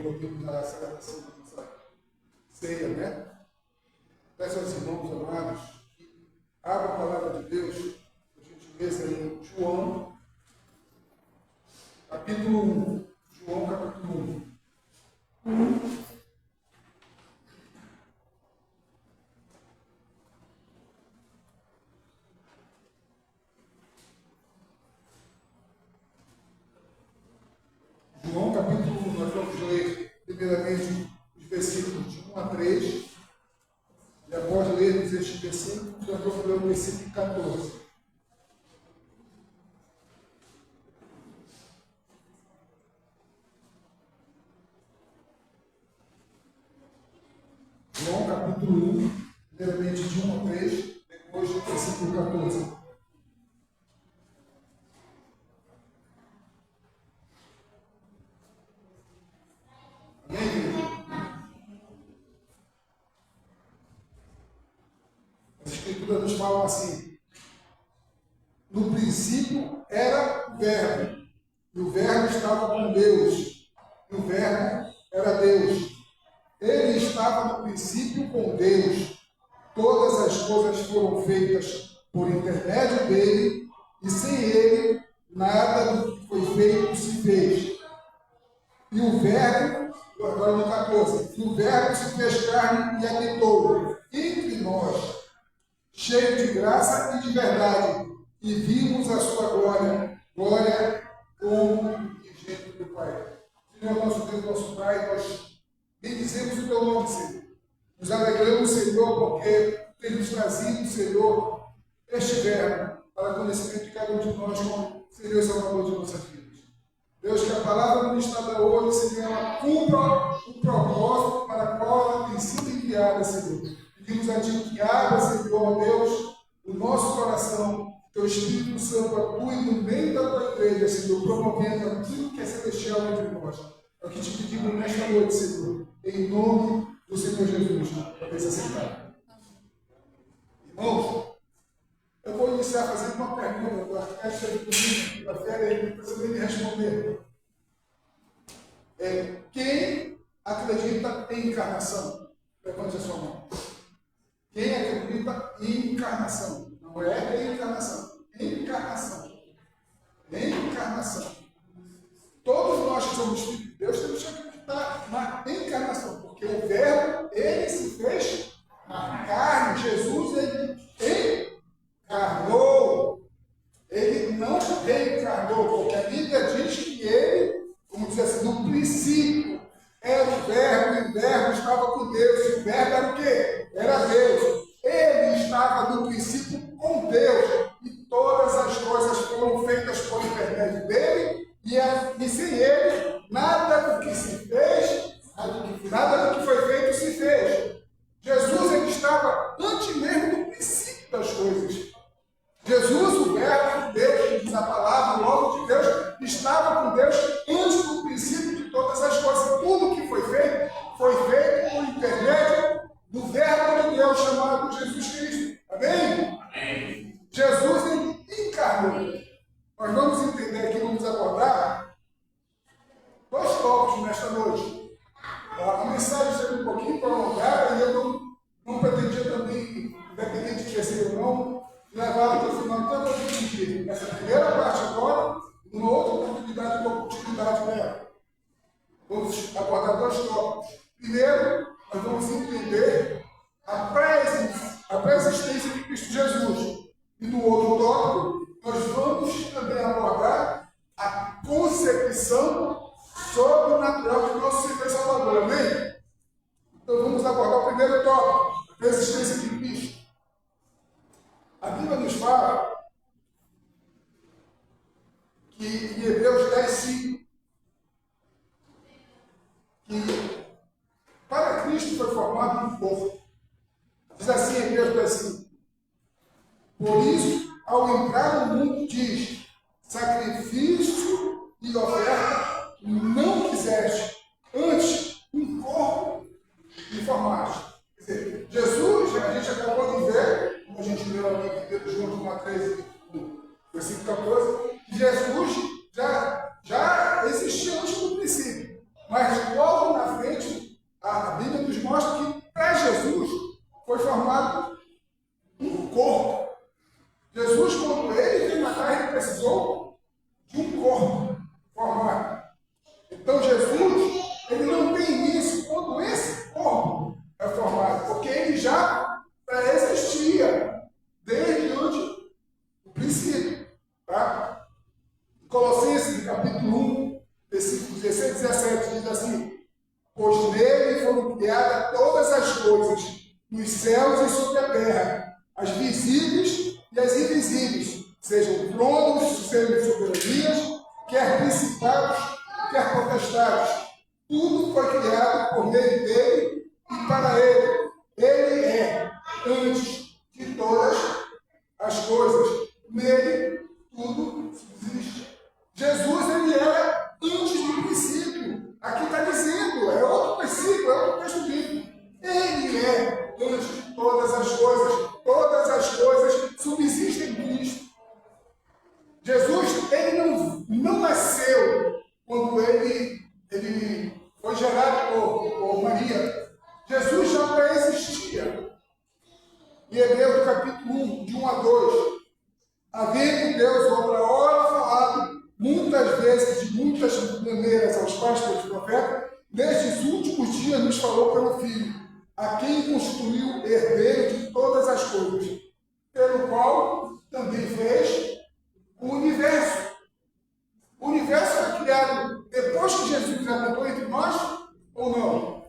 vou terminar a celebração da nossa ceia, né? Peço aos irmãos amados que abram a palavra de Deus, por gentileza, em João, capítulo 1. João, capítulo 1. João, capítulo 1, nós vamos ler primeiramente os versículos de 1 a 3, e após lermos este versículo, nós vamos ler o versículo 14. João, capítulo 1, primeiramente de 1 a 3, depois do versículo 14. As Escrituras nos falam assim: no princípio era o Verbo, e o Verbo estava com Deus, e o Verbo era Deus. Ele estava no princípio com Deus. Todas as coisas foram feitas por intermédio dele, e sem ele, nada do que foi feito se fez. E o Verbo, agora no 14, e o Verbo se fez carne e habitou entre nós, cheio de graça e de verdade, e vimos a sua glória, glória como unigênito do Pai. Senhor, nosso Deus, nosso Pai, nós bendizemos o teu nome, Senhor. Nos alegramos, Senhor, porque tem nos trazido, Senhor, este verbo para o conhecimento de cada um de nós como Senhor e Salvador de nossas vidas. Deus, que a palavra ministrada hoje, Senhor, ela cumpra o propósito para o qual ela tem sido enviada, Senhor. Pedimos a Ti que abra, Senhor, Deus, o nosso coração, que o Espírito Santo atue no meio da Tua igreja, Senhor, promovendo aquilo que é celestial entre nós. É o que te pedimos nesta noite, Senhor, em nome do Senhor Jesus. Talvez sentado. Irmãos, eu vou iniciar fazendo uma pergunta. O arquiteto chegou comigo, da férias, ele não precisa nem me responder. Quem acredita em encarnação? Levante a sua mão. Quem acredita em encarnação? Não é reencarnação. Encarnação. Encarnação. Todos nós que somos filhos de Deus temos que acreditar na encarnação, porque o Verbo, ele se fez na carne. Jesus, ele encarnou. Ele não reencarnou, porque a Bíblia diz que ele, como diz assim, no princípio era o Verbo, e o Verbo estava com Deus, e o Verbo era o quê? Era Deus. Ele estava no princípio com Deus, e todas as coisas foram feitas por intermédio dele, e sem ele, nada do que se fez, nada do que foi feito se fez. Jesus, ele estava antes mesmo do princípio das coisas. Jesus, o Verbo de Deus, diz a palavra, o logo de Deus, estava com Deus antes do princípio de todas as coisas. Tudo que foi feito por intermédio do Verbo de Deus, chamado Jesus Cristo. Amém? Amém. Jesus, ele encarnou. Nós vamos entender aqui, vamos abordar dois tópicos nesta noite. A mensagem será um pouquinho prolongada, e eu não pretendia também, independente de ser ou não, levar até o final. Então, eu vou dividir essa primeira parte agora, numa outra oportunidade, uma continuidade dela. Vamos abordar dois tópicos. Primeiro, nós vamos entender a pré-existência de Cristo Jesus. E no outro tópico, nós vamos também abordar a concepção sobrenatural de nosso Senhor e Salvador. Amém? Então vamos abordar o primeiro tópico, a pré-existência de Cristo. A Bíblia nos fala que em Hebreus 10:5, que para Cristo foi formado um corpo. Diz assim em Hebreus 10:5. Por isso, ao entrar no mundo, diz: sacrifício e oferta não quiseste, antes um corpo me formaste. Quer dizer, Jesus, a gente acabou de ver, como a gente leu ali em 1 João 13, versículo 14, que Jesus já existia antes do princípio. Mas logo 17 diz assim: pois nele foram criadas todas as coisas, nos céus e sobre a terra, as visíveis e as invisíveis, sejam tronos, sejam soberanias, quer principados, quer potestades. Tudo foi criado por meio dele e para ele. Ele é antes de todas as coisas. Nele tudo subsiste. Jesus, ele era antes do princípio. Aqui está dizendo, é outro princípio, é outro texto bíblico. Ele é antes de todas as coisas. Todas as coisas subsistem em Cristo. Jesus, ele não nasceu quando ele foi gerado por Maria. Jesus já pré-existia. Em Hebreus capítulo 1, de 1 a 2, havendo Deus outra hora falado, muitas vezes, de muitas maneiras aos pais pelos profetas, nestes últimos dias nos falou pelo Filho, a quem constituiu herdeiro de todas as coisas, pelo qual também fez o universo. O universo foi criado depois que Jesus habitou entre nós ou não?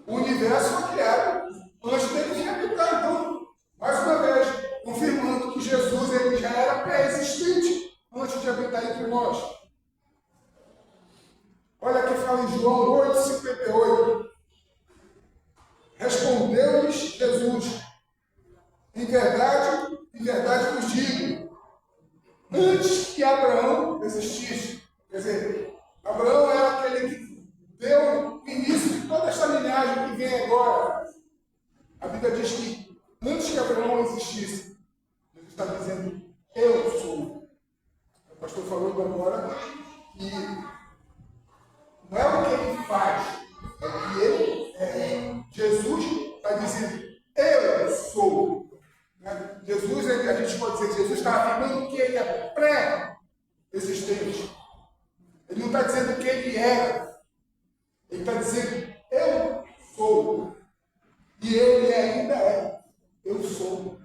O universo foi criado antes dele vir habitar. Então, mais uma vez, confirmando que Jesus ele já era pré-existente antes de habitar entre nós. Olha que fala em João 8,58. Respondeu-lhes Jesus: em verdade vos digo, antes que Abraão existisse. Quer dizer, Abraão é aquele que deu o início de toda esta linhagem que vem agora. A Bíblia diz que antes que Abraão existisse, Jesus está dizendo: eu sou. O pastor falou agora que não é o que ele faz, é o que ele é. Jesus está dizendo: eu sou. Jesus, a gente pode dizer que Jesus está afirmando que ele é pré-existente. Ele não está dizendo que ele era. Ele está dizendo: eu sou. E ele ainda é. Eu sou.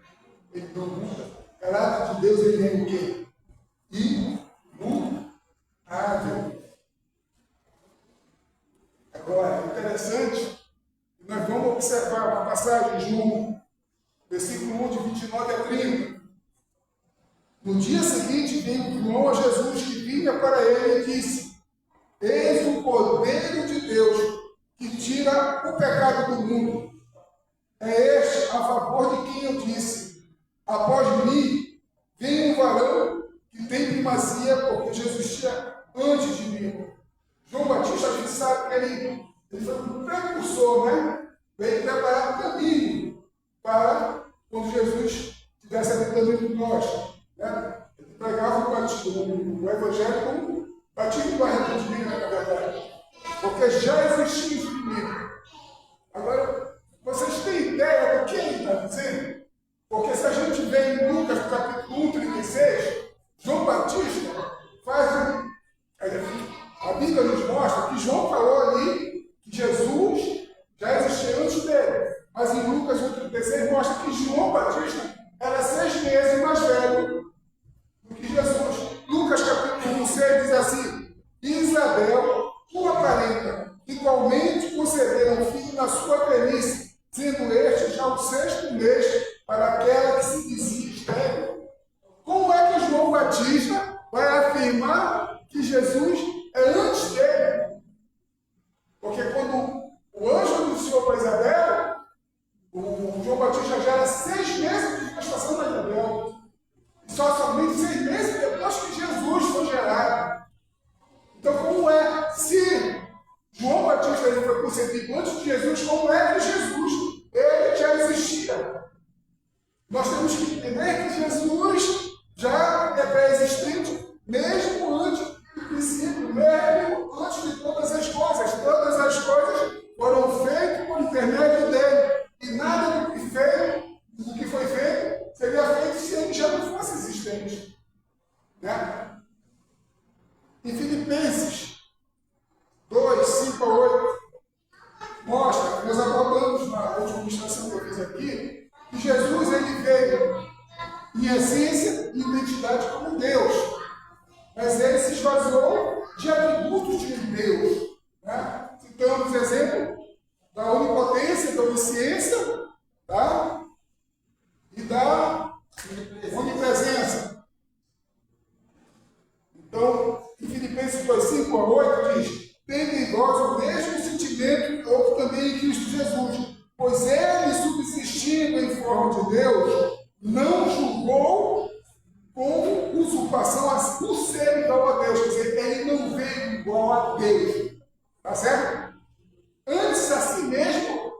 Ele não muda. O caráter de Deus, ele é o quê? Imutável. Agora, é interessante, nós vamos observar uma passagem de João, versículo 1, de 29 a 30. No dia seguinte, veio João a Jesus, que vinha para ele, e disse: eis o Cordeiro de Deus, que tira o pecado do mundo. É este a favor de quem eu disse: após mim, vem um varão que tem primazia, porque Jesus tinha antes de mim. João Batista, a gente sabe que ele foi um precursor, né? Veio preparar o caminho para quando Jesus estivesse habitando entre nós. Né? Ele pregava o Evangelho como batismo do arrependimento, na verdade. Porque já existia isso primeiro. Agora, vocês têm ideia do que ele está dizendo? Porque se a gente vê em Lucas, capítulo 1, 36, João Batista faz a Bíblia nos mostra que João falou ali que Jesus já existia antes dele. Mas em Lucas 1,36 mostra que João Batista era 6 meses mais velho do que Jesus. Lucas capítulo 1,6 diz assim: Isabel, tua parenta, igualmente conceberam um filho na sua velhice, sendo este já o 6º mês para aquela que se dizia estéril. Como é que João Batista vai afirmar que Jesus é antes dele? Porque quando o anjo anunciou para Isabel, o João Batista já era 6 meses de gestação da Isabel. E somente 6 meses depois que Jesus foi gerado. Então, como é? Se João Batista ele foi concebido antes de Jesus, como é que Jesus ele já existia? Nós temos que entender que Jesus já é pré-existente, mesmo antes do princípio, mesmo antes de todas as coisas. Todas as coisas foram feitas por intermédio dele. E nada do que foi feito seria feito se ele já não fosse existente. Né? Em Filipenses 2, 5 a 8, mostra, meus apóstolos, vós o mesmo sentimento que houve também em Cristo Jesus, pois ele, subsistindo em forma de Deus, não julgou com usurpação por ser igual a Deus. Quer dizer, ele não veio igual a Deus. Tá certo? Antes a si mesmo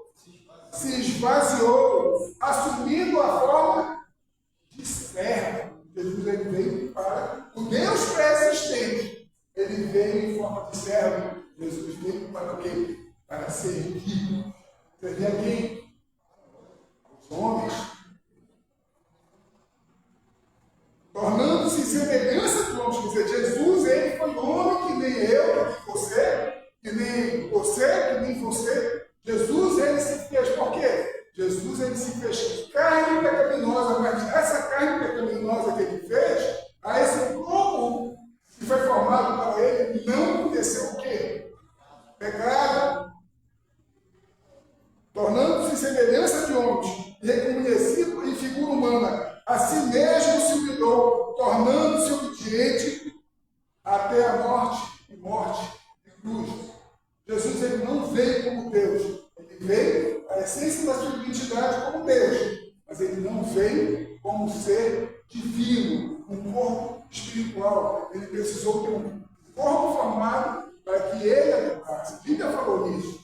se esvaziou, assumindo a forma de servo. Jesus ele veio para o Deus pré-existente. Ele veio em forma de servo. Jesus veio para o quê? Para servir. Servir a quem? Os homens. Tornando-se semelhança de homens. Quer dizer, Jesus ele foi homem que nem eu, que nem você, que nem você. Jesus ele se fez. Por quê? Jesus ele se fez carne pecaminosa, mas essa carne pecaminosa que ele fez, a esse corpo que foi formado para ele, não aconteceu o quê? Pecado. Tornando-se semelhança de homens, reconhecido em figura humana, a si mesmo se humilhou, tornando-se obediente até a morte de cruz. Jesus ele não veio como Deus, ele veio a essência da sua identidade como Deus, mas ele não veio como ser divino, um corpo espiritual. Ele precisou ter um corpo formado para que ele habitasse. A Bíblia falou nisso.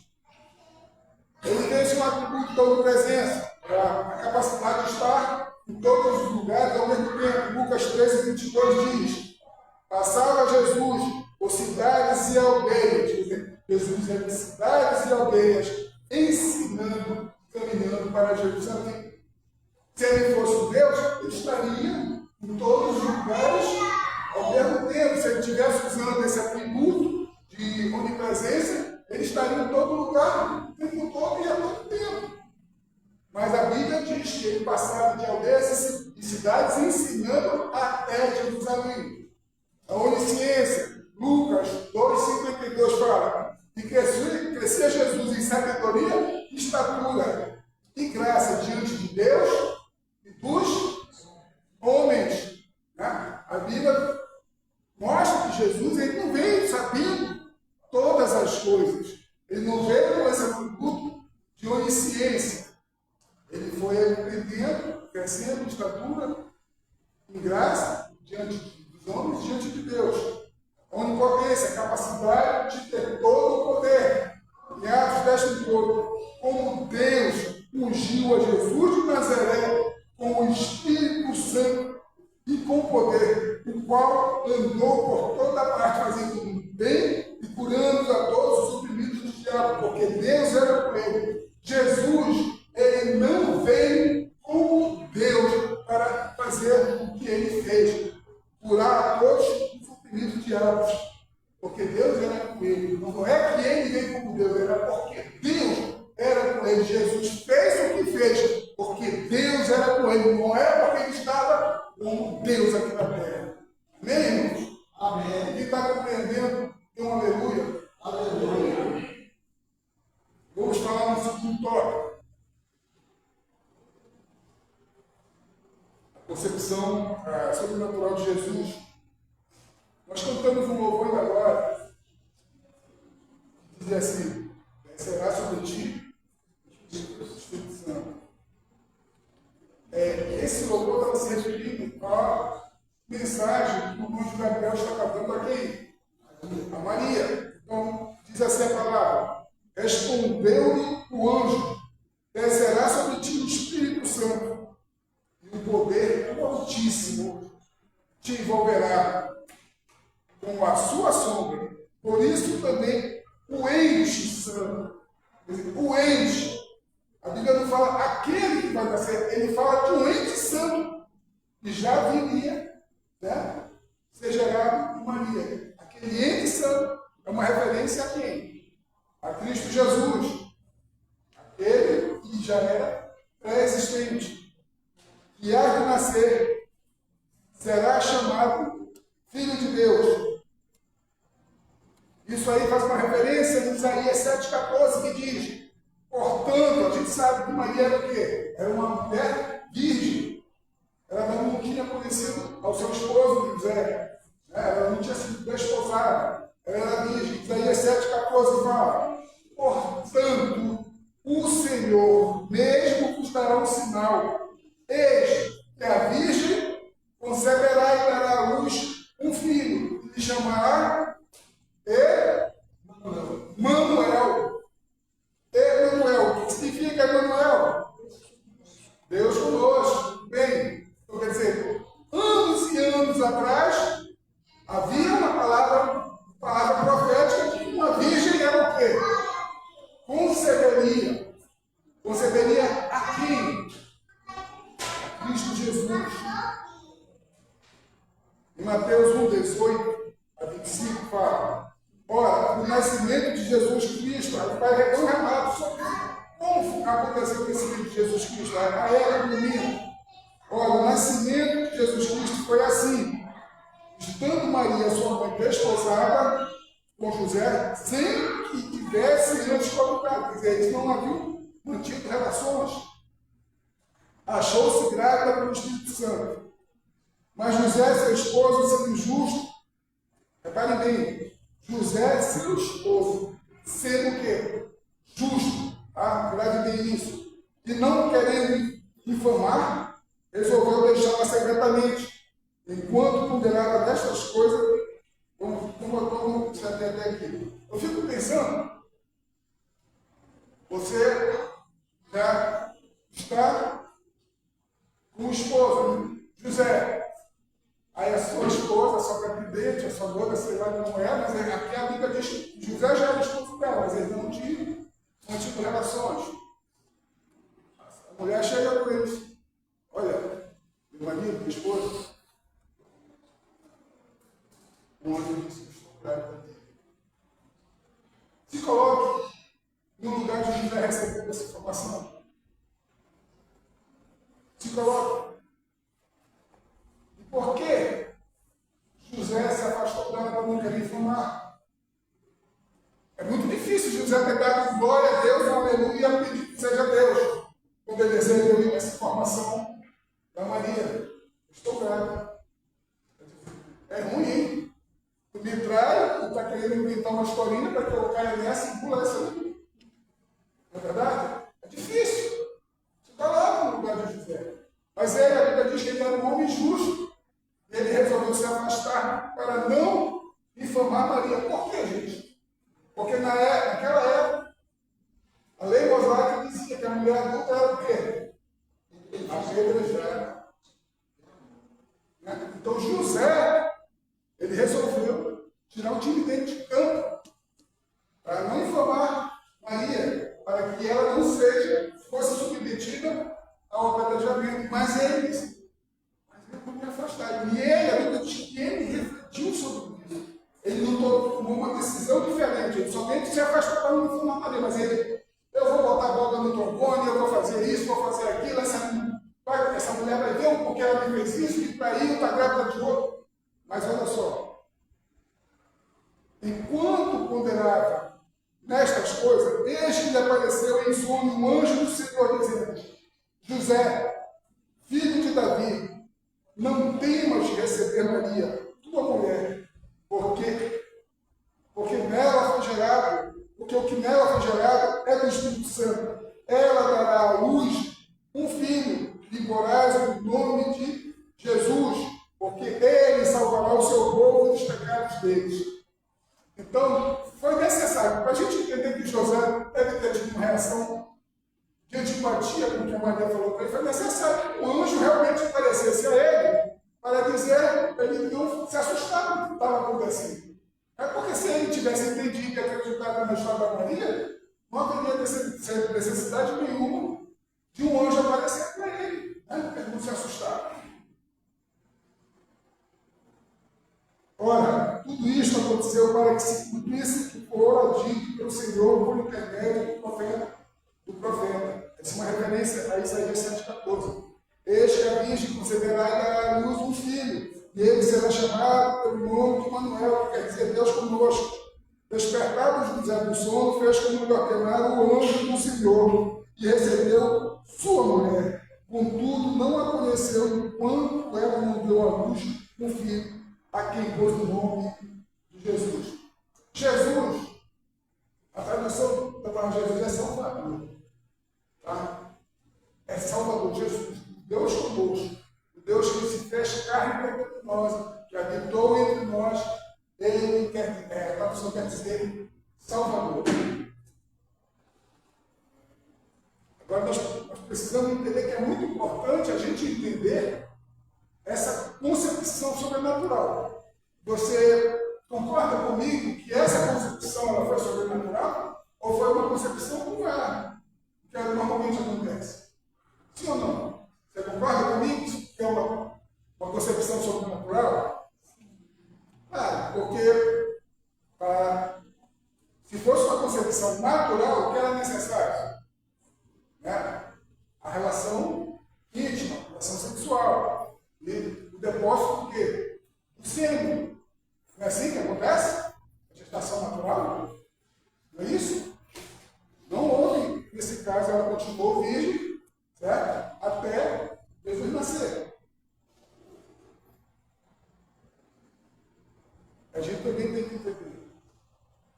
Ele tem um atributo de onipresença, a capacidade de estar em todos os lugares ao mesmo tempo. Lucas 13:22 diz: passava Jesus por cidades e aldeias. Jesus ia de cidades e aldeias, ensinando, caminhando para Jerusalém. Se ele fosse Deus, ele estaria em todos os lugares ao mesmo tempo. Se ele estivesse usando esse atributo de onipresença, ele estaria em todo lugar, o tempo todo e a todo tempo. Mas a Bíblia diz que ele passava de aldeias e cidades ensinando até Jerusalém. A onisciência, Lucas 2:52 fala que crescia Jesus em sabedoria, estatura e graça diante de Deus e dos homens. Né? A Bíblia mostra que Jesus ele não veio sabendo todas as coisas. Ele não veio com esse atributo de onisciência. Ele foi aprendendo, crescendo em estatura, em graça, diante dos homens, diante de Deus. A onipotência, a capacidade de ter todo o poder. Em Atos 10:8, como Deus ungiu a Jesus de Nazaré com o Espírito Santo e com poder, o qual andou por toda parte fazendo bem e curando a todos os oprimidos do diabo, porque Deus era com ele. Jesus, ele não veio como Deus para fazer o que ele fez, curar a todos os oprimidos do diabo, porque Deus era com ele. Não é que ele veio como Deus, era porque Deus era com ele. Jesus fez o que fez, porque Deus era com ele, não é porque ele estava como Deus aqui na terra. Amém, irmãos? Amém. Quem está compreendendo, tem um aleluia. Aleluia. Vamos falar no segundo tópico. A concepção sobrenatural de Jesus. Nós cantamos um louvor ainda agora, que diz assim: descerá sobre ti o Espírito Santo. Esse louvor está se referindo à mensagem que o anjo Gabriel está cantando a quem? A Maria. Então, diz assim a palavra: respondeu-lhe o anjo, descerá sobre ti o Espírito Santo, e o poder do Altíssimo te envolverá com a sua sombra. Por isso também o ente santo. O ente. A Bíblia não fala aquele que vai nascer, ele fala de um ente santo que já viria, né, ser gerado em Maria. Aquele ente santo é uma referência a quem? A Cristo Jesus. Aquele que já era pré-existente, que há de nascer, será chamado Filho de Deus. Isso aí faz uma referência em Isaías 7,14, que diz: portanto, a gente sabe que Maria era o quê? Era uma mulher virgem. Ela não tinha conhecido ao seu esposo José. Ela não tinha sido desposada. Ela era virgem. Isaías 7,14 fala: fala: portanto, o Senhor mesmo vos dará um sinal. Eis que a Virgem conceberá e dará à luz um filho, e lhe chamará Manuel. Emanuel. O que significa Emanuel? Deus conosco. Bem, então quer dizer, anos e anos atrás, havia uma palavra profética que uma virgem era o quê? Conceberia. Conceberia a quem? Cristo Jesus. Em Mateus 1, 18 a 25 fala: ora, o nascimento de Jesus Cristo, aí vai ter um relato sobre como aconteceu o nascimento de Jesus Cristo, a era do menino. Ora, o nascimento de Jesus Cristo foi assim: estando Maria, sua mãe, desposada com José, sem que tivesse antes colocado. Quer dizer, eles não haviam mantido relações. Achou-se grávida pelo Espírito Santo. Mas José, seu esposo, sendo justo, reparem bem, José, seu esposo, sendo o quê? Justo. Grave bem isso. E não querendo infamar, resolveu deixá-la secretamente. Enquanto ponderava destas coisas, como já tem até aqui. Eu fico pensando, você já está com o esposo, José. Aí a sua esposa, a sua pretendente, a sua noiva, sei lá como é, mas aqui a Bíblia diz que José já era esposo dela, mas eles não tinham mantido relações. A mulher chega com eles: olha, meu marido, minha esposa, um anjo disse que estou grávida dele. Se coloque no lugar de José recebendo essa informação. Se coloque. E por que José se afastou dela para não querer informar? É muito difícil José ter dado glória a Deus, aleluia, e pedir que seja Deus, quando ele recebeu essa informação da Maria: estou grávida. É ruim, hein? Tu me trai, tu está querendo inventar uma historinha para que eu caia nessa e pula essa. Não é verdade? É difícil. Você está lá no lugar de José. Mas ele, a Bíblia diz que ele era um homem justo. E ele resolveu se afastar para não difamar Maria. Por quê, gente? Porque naquela época, a lei mosaica dizia que a mulher adulta era o quê? Apedrejada. Então José, ele resolveu tirar o time dele de campo para não infamar Maria, para que ela não fosse submetida ao apedrejamento. Mas ele disse: mas eu vou me afastar. E ele, a Bíblia diz que ele refletiu sobre isso. Ele não tomou uma decisão diferente, ele somente se afastou para não infamar Maria. Mas ele: eu vou botar a bola no trombone, eu vou fazer isso, vou fazer aquilo, essa mulher vai ver porque ela me fez isso, me traiu, está grávida de outro. Mas olha só, enquanto ponderava nestas coisas, eis que lhe apareceu em sonho um anjo do Senhor, dizendo: José, filho de Davi, não temas de receber Maria, tua mulher, porque nela foi gerado, porque o que nela foi gerado é do Espírito Santo. Ela dará à luz um filho, lhe porás o nome de Jesus, porque ele salvará o seu povo dos pecados deles. Então, foi necessário, para a gente entender que José deve ter tido uma reação de antipatia com o que a Maria falou para ele, foi necessário que o anjo realmente aparecesse a ele para dizer para ele não se assustar com o que estava acontecendo. É porque se ele tivesse entendido e acreditado na história da Maria, não haveria necessidade nenhuma de um anjo aparecer para ele, né? Para ele não se assustar. Ora, tudo isto aconteceu para que se cumprisse que fora dito pelo Senhor por intermédio do profeta. Essa é uma referência a Isaías 7,14. Eis que a Virgem conceberá e dará à luz um filho, e ele será chamado pelo nome de Manuel, que quer dizer Deus conosco. Despertado José do sono, fez como lhe ordenara o anjo do Senhor, e recebeu sua mulher. Contudo, não a conheceu enquanto ela não deu à luz um filho, a quem pôs o nome de Jesus. Jesus, a da palavra Jesus é Salvador. Tá? É Salvador, Jesus, Deus conosco, o Deus que se fez carne entre nós, que habitou entre nós, ele quer, a tradução quer dizer Salvador. Agora nós precisamos entender que é muito importante a gente entender essa concepção sobrenatural. Você concorda comigo que essa concepção ela foi sobrenatural? Ou foi uma concepção humana, que normalmente acontece? Sim ou não? Você concorda comigo que é uma concepção sobrenatural? Claro, porque se fosse uma concepção natural, o que era necessário? Né? A relação íntima, a relação sexual. E o depósito do quê? Do sêmen. Não é assim que acontece? A gestação natural? Não é isso? Não houve, nesse caso, ela continuou virgem, certo? Até Jesus nascer. A gente também tem que entender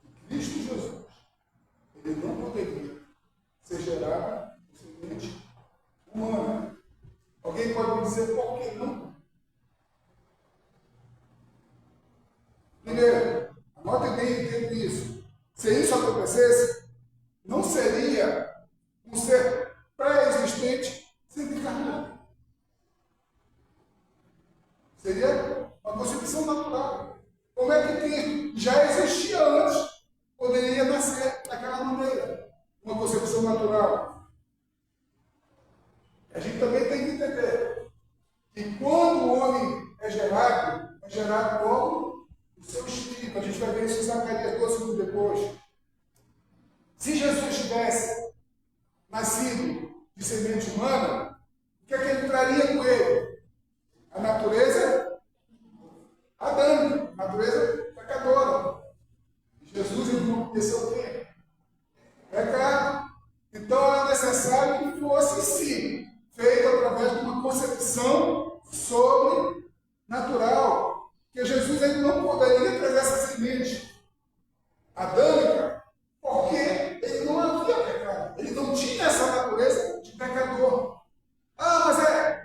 que Cristo Jesus, ele não poderia ser gerado por semente humana. Alguém pode me dizer por que não? Primeiro, anote bem e entenda isso. Se isso acontecesse, não seria um ser pré-existente sendo encarnado. Seria uma concepção natural. Como é que Cristo já existia antes, poderia nascer daquela maneira? Uma concepção natural. A gente também tem que entender que quando o homem é gerado como o seu espírito. A gente vai ver isso em Zacarias 12 anos depois. Se Jesus tivesse nascido de semente humana, o que é que ele traria com ele? A natureza adâmica, a natureza pecadora. Jesus ele não conheceu o quê? Pecado. Então era necessário que fosse sim feito através de uma concepção sobrenatural. Porque Jesus ele não poderia trazer essa semente adâmica, porque ele não havia pecado. Ele não tinha essa natureza de pecador. Ah, mas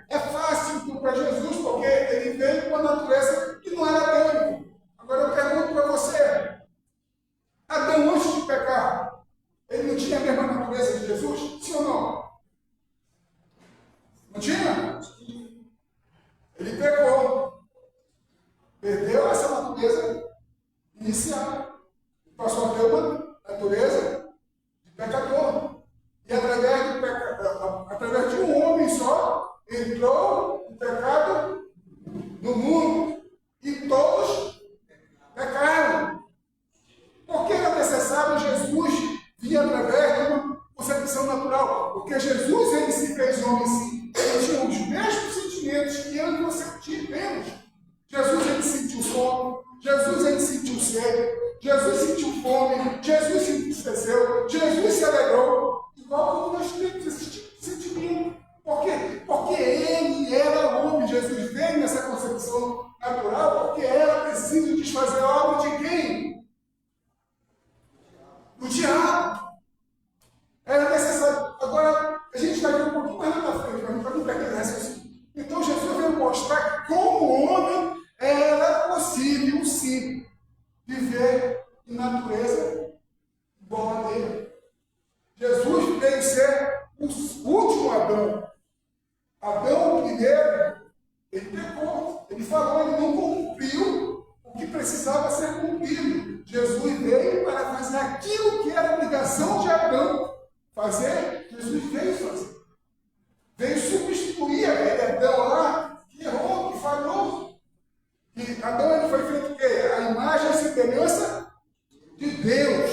é fácil para Jesus, porque ele veio com uma natureza que não era adâmica. Agora eu pergunto para você, Adão antes de pecar, ele não tinha a mesma natureza de Jesus? Sim ou não? Não tinha? Ele pecou. Perdeu essa natureza inicial. Passou a ter uma natureza de pecador. E através de um homem só, entrou o pecado no mundo. E todos pecaram. Por que era necessário Jesus vir através de uma concepção natural? Porque Jesus ele se fez homem sim. Ele tinha os mesmos sentimentos que eu e você temos. Jesus ele sentiu sono, Jesus ele sentiu sede, Jesus sentiu fome, Jesus se entristeceu, Jesus se alegrou, igual como nós temos esse tipo de sentimento. Por quê? Porque ele era homem, Jesus veio nessa concepção natural, porque era preciso desfazer a obra de quem? Do diabo. Era necessário. Agora, a gente vai ver um pouquinho mais lá na frente, para não perder raciocínio. Então Jesus veio mostrar que como homem era possível sim viver em natureza igual a dele. Jesus veio ser o último Adão. Adão, o primeiro, ele pecou, ele falou, ele não cumpriu o que precisava ser cumprido. Jesus veio para fazer aquilo que era obrigação de Adão fazer, Jesus veio fazer. Veio substituir aquele Adão lá, que errou, que falhou. E Adão ele foi feito o quê? A imagem e semelhança de Deus.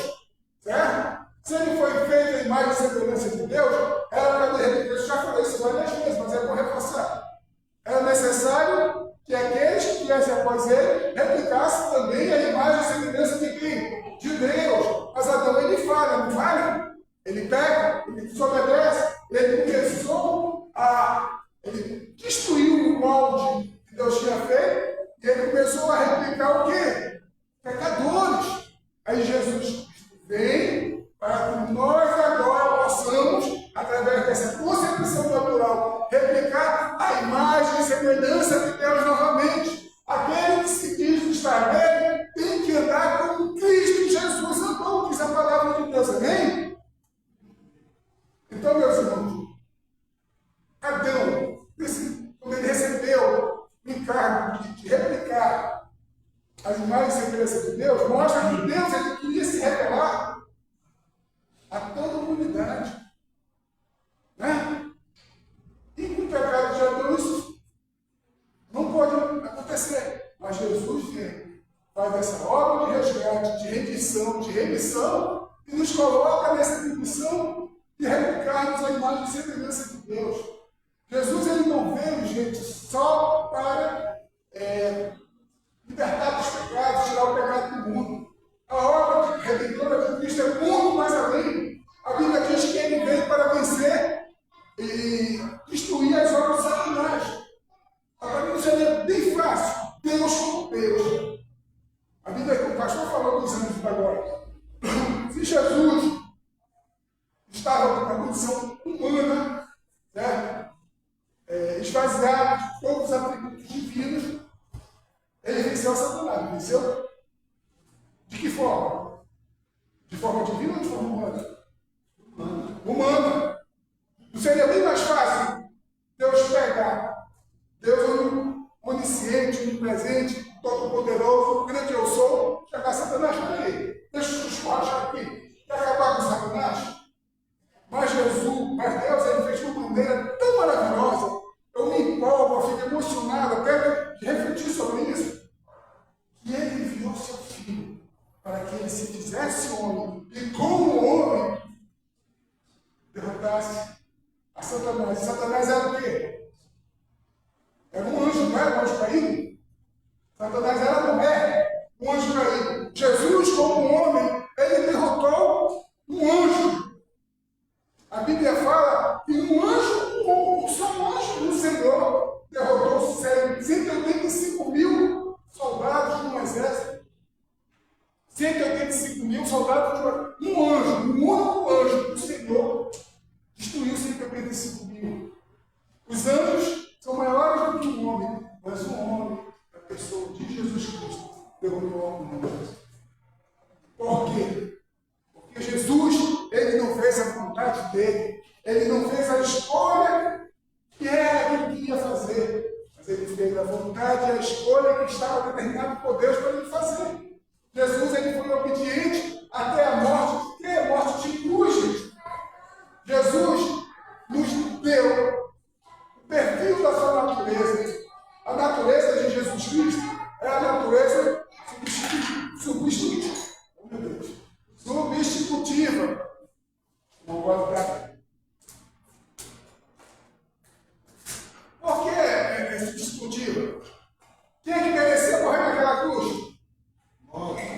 Certo? Se ele foi feito a imagem e semelhança de Deus, era para eu já falei isso várias vezes, mas é para reforçar. Era necessário que aqueles que viessem após ele replicassem também a imagem e semelhança de quem? De Deus. Mas Adão ele falha, não falha? Ele pega, ele desobedece, ele começou ele destruiu o molde que Deus tinha feito, e ele começou a replicar o quê? Pecadores. Aí Jesus vem para essa concepção natural, replicar a imagem e semelhança de Deus novamente. Aquele que se diz estar nele tem que andar como Cristo Jesus andou, diz a palavra de Deus, amém? Então, meus irmãos, Adão, quando ele recebeu o encargo de replicar as imagens e semelhanças de Deus, mostra que Deus ele queria se revelar a toda a humanidade. Né? E com o pecado de Adão, isso não pode acontecer. Mas Jesus vem, faz essa obra de resgate, de redenção, de remissão, e nos coloca nessa missão de replicarmos a imagem e semelhança de Deus. Jesus ele não veio, gente, só para libertar dos pecados, tirar o pecado do mundo. A obra redentora de Cristo é muito mais além. A Bíblia diz que ele veio para vencer e destruir as obras de Satanás. Para mim seria bem fácil, Deus como Deus. A Bíblia que o pastor falou dos anos agora. Se Jesus estava na condição humana, certo? Esvaziado de todos os atributos divinos, ele venceu Satanás. Venceu? De que forma? De forma divina ou de forma humana? Humana. Não seria bem mais fácil Deus pegar Deus onisciente, onipresente, todo-poderoso, grande eu sou, chegar Satanás para ele. Deixa os fortes aqui, quer acabar com Satanás? Mas Deus, ele fez de uma maneira tão maravilhosa. Eu me empolgo, eu fico emocionado, até de refletir sobre isso. Que ele enviou seu filho para que ele se fizesse homem e, como homem, derrotasse a Satanás. E Satanás era o quê? Era um anjo, não era um anjo caído? Satanás era, não é, um anjo caído. Jesus, como homem, ele derrotou um anjo. A Bíblia fala que um anjo, só um anjo do Senhor, derrotou 185 mil soldados de um exército. 185 mil soldados de um anjo, um único anjo do Senhor, destruiu 185 mil. Os anjos são maiores do que um homem, mas um homem, a pessoa de Jesus Cristo, derrotou o homem. Por quê? Porque Jesus, ele não fez a vontade dele, ele não fez a escolha que era que ele queria fazer, mas ele fez a vontade e a escolha que estava determinada por Deus para ele fazer. Jesus, ele foi obediente até a morte, que é a morte de cruz, gente. Jesus nos deu o perfil da sua natureza. A natureza de Jesus Cristo é a natureza substitutiva. Não gosto da. Por que é substitutiva? Quem é que merecia morrer naquela cruz?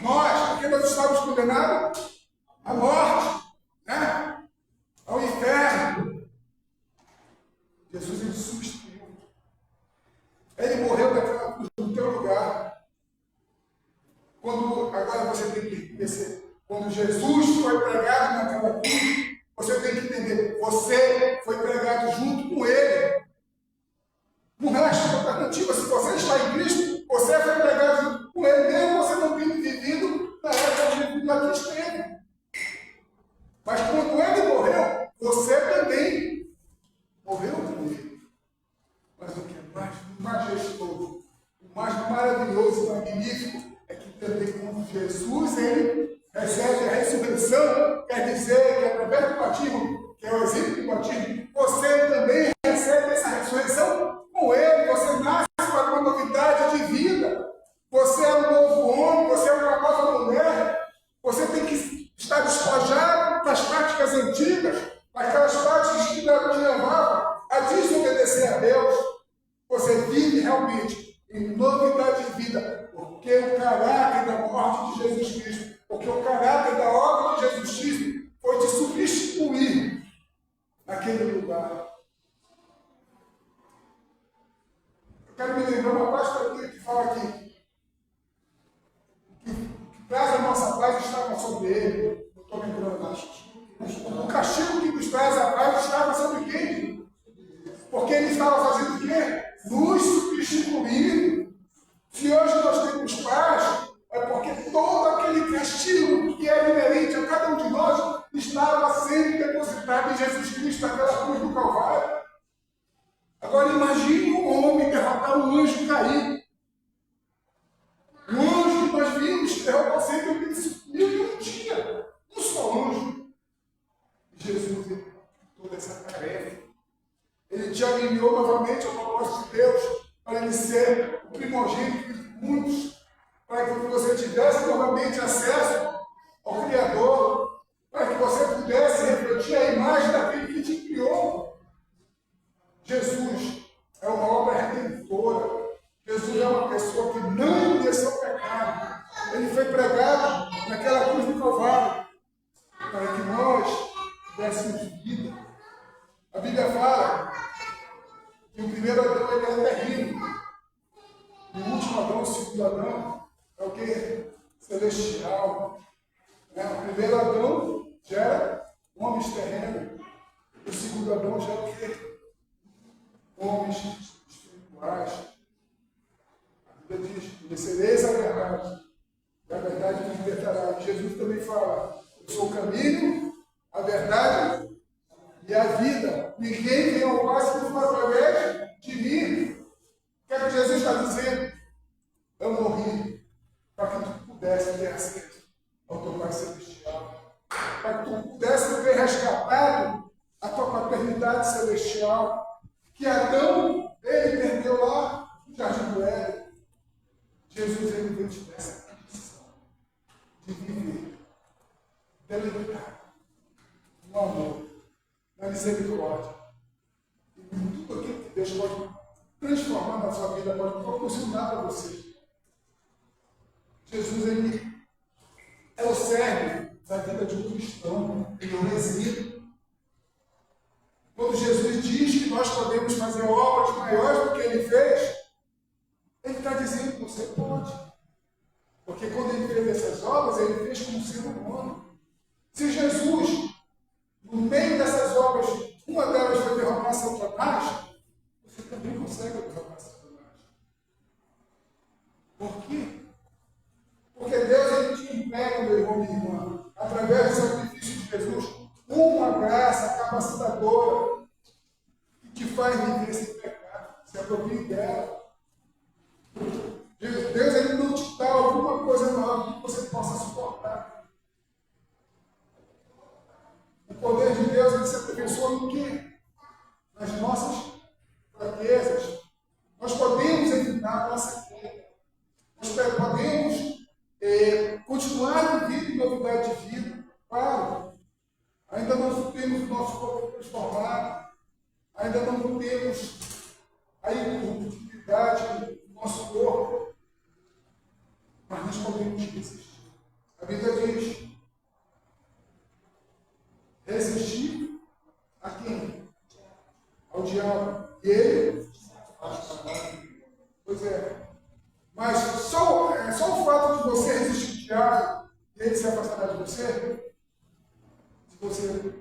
Nós, porque nós estávamos condenados à morte, né? Ao inferno. Jesus ele substituiu. Ele morreu naquela cruz no teu lugar. Agora você tem que perceber. Quando Jesus foi pregado naquela cruz, você tem que entender, você foi pregado junto com ele. Não resta alternativa. Se você está em Cristo, você foi pregado junto com ele, mesmo você não tendo vivido na época de vida que esteve. Mas quando ele morreu, você também morreu com ele. Mas o que é mais majestoso, o mais maravilhoso e magnífico, é que também quando Jesus ele recebe a ressurreição, quer dizer que através do batismo, que é o exemplo do batismo, você também recebe essa ressurreição com ele, você nasce para uma novidade de vida, você é um novo homem, você é uma nova mulher, você tem que estar despojado das práticas antigas, aquelas práticas que te levavam a desobedecer a Deus. Você vive realmente em novidade de vida, porque o caráter da morte de Jesus Cristo, porque o caráter da obra de Jesus Cristo foi te substituir naquele lugar. enviou novamente ao propósito de Deus para ele ser o primogênito de muitos, para que você tivesse novamente acesso ao Criador, para que você pudesse refletir a imagem daquele que te criou. Jesus é uma obra redentora. Jesus é uma pessoa que não desceu o pecado. Ele foi pregado naquela cruz do Calvário para que nós tivéssemos vida. A Bíblia fala que o primeiro Adão ele é terreno, e o último Adão, o segundo Adão, é o que? Celestial. O primeiro Adão gera homens terrenos, o segundo Adão gera o quê? Homens espirituais. A Bíblia diz: conhecereis a verdade, e a verdade vos libertará. Jesus também fala: eu sou o caminho, a verdade e a vida. Ninguém vem ao Pai se não através de mim. O que é que Jesus está dizendo? Eu morri para que tu pudesse ter acesso ao teu Pai Celestial, para que tu pudesse ter resgatado a tua paternidade celestial, que Adão, ele perdeu lá no Jardim do Éden. Jesus, ele veio te dar essa condição de viver deleitado no amor, na misericórdia. E tudo aquilo que Deus pode transformar na sua vida, pode proporcionar para você. Jesus, ele é o cerne da vida de um cristão, ele é um exemplo. Quando Jesus diz que nós podemos fazer obras maiores do que ele fez, ele está dizendo que você pode. Porque quando ele fez essas obras, ele fez como ser humano. Se Jesus, no meio dessas obras, uma delas foi derrotar Satanás, você também consegue derrotar Satanás. Por quê? Porque Deus, ele te entrega, meu irmão e minha irmã, através do sacrifício de Jesus, uma graça capacitadora que te faz viver sem pecado, se aproprie dela. Deus, ele não te dá alguma coisa nova que você possa suportar. O poder de Deus, ele se aperfeiçoa no quê? Nas nossas fraquezas. Nós podemos evitar a nossa queda. Nós podemos continuar vivendo em novidade de vida. Claro, ainda não temos o nosso corpo transformado, ainda não temos a incorruptibilidade do nosso corpo, mas nós podemos resistir. A Bíblia diz: resistir a quem? Ao diabo. E ele? Pois é. Mas só o fato de você resistir ao diabo e ele se afastar de você, se você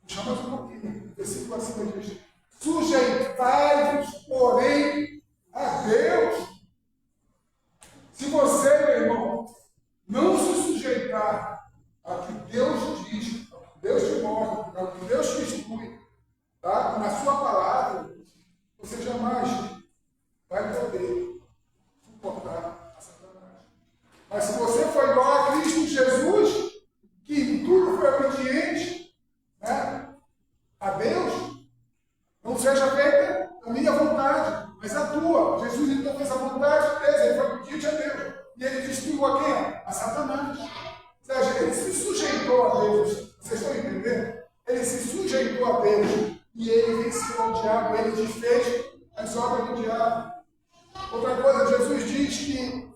puxar mais um pouquinho, o versículo acima diz: sujeitai-vos, porém, a Deus. Se você, meu irmão, não se sujeitar ao que Deus diz, ao que Deus te mostra, ao que Deus te instrui, tá? Na sua palavra, você jamais vai poder suportar a Satanás. Mas se você for igual a Cristo Jesus, que em tudo foi obediente, né, a Deus, não seja feita a minha vontade, mas a tua. Jesus então fez a vontade de Deus, ele foi obediente a Deus. E ele destruiu a quem? A Satanás. Ou seja, ele se sujeitou a Deus. Vocês estão entendendo? Ele se sujeitou a Deus. E ele venceu o diabo, ele desfez as obras do diabo. Outra coisa, Jesus diz que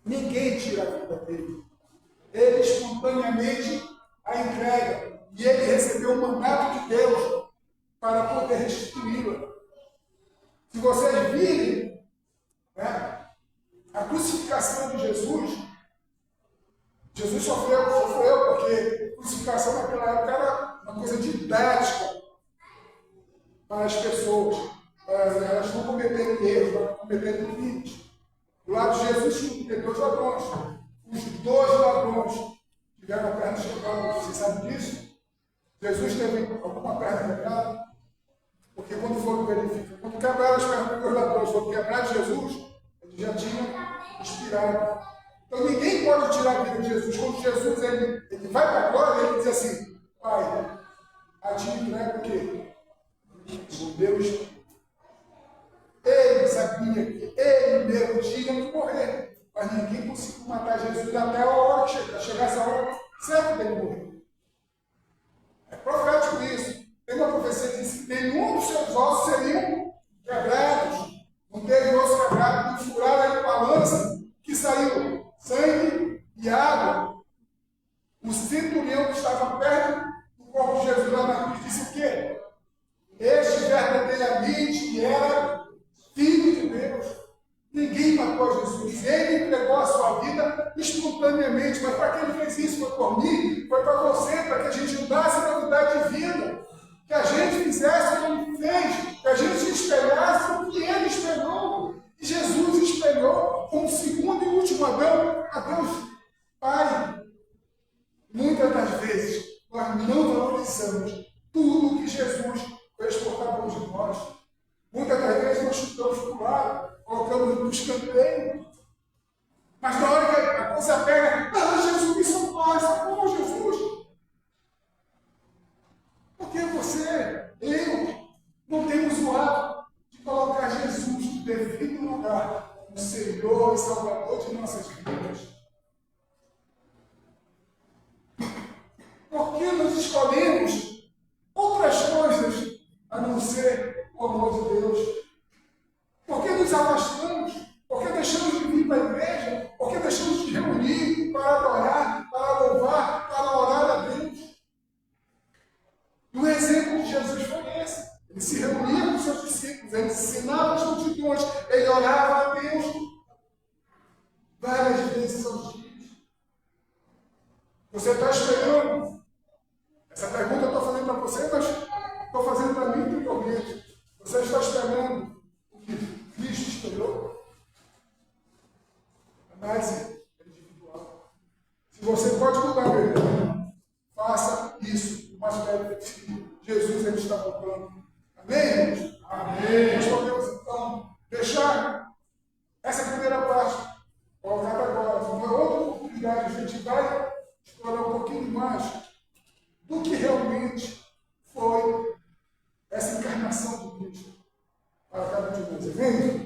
ninguém tira a vida dele. Ele espontaneamente a entrega. E ele recebeu o mandato de Deus para poder restituí-la. Se vocês virem, né, a crucificação de Jesus, Jesus sofreu porque crucificação naquela época era uma coisa didática para as pessoas, para elas não cometerem erros, para não cometerem crimes. Do lado de Jesus tinha dois ladrões. Os dois ladrões tiveram a perna quebrada. Você sabe disso? Jesus teve alguma perna quebrada? Porque quando foram verificar, quando quebraram as pernas dos ladrões, foram quebrar de Jesus, ele já tinha expirado. Então ninguém pode tirar a vida de Jesus. Quando Jesus ele vai para a glória, ele diz assim: Pai, a ti entrego o quê? O Deus mas não valorizamos tudo que Jesus fez por cada um de nós. Muitas das vezes nós chutamos para o lado, colocamos no escanteio. Mas na hora que a coisa pega, Jesus me socorre, socorro Jesus. Porque você, eu, não temos o hábito de colocar Jesus no devido lugar, como Senhor e Salvador de nossas vidas. Porque nós escolhemos outras coisas a não ser o amor de Deus? Porque nos afastamos? Porque deixamos de vir para a igreja? Porque deixamos de reunir para adorar, para louvar, para orar a Deus? E o exemplo de Jesus foi esse. Ele se reunia com seus discípulos, ele ensinava as multidões, ele orava a Deus várias vezes aos dias. Você está esperando? Essa pergunta eu estou fazendo para você, mas estou fazendo para mim principalmente. Você está esperando o que Cristo esperou? Análise individual. Se você pode mudar o meu, faça isso o mais breve possível. Jesus ele está voltando. Amém, irmãos? Amém. Nós podemos então deixar essa primeira parte colocada agora. Uma outra oportunidade, a gente vai explorar um pouquinho mais do que realmente foi essa encarnação de Cristo para cada um de nós. Amém?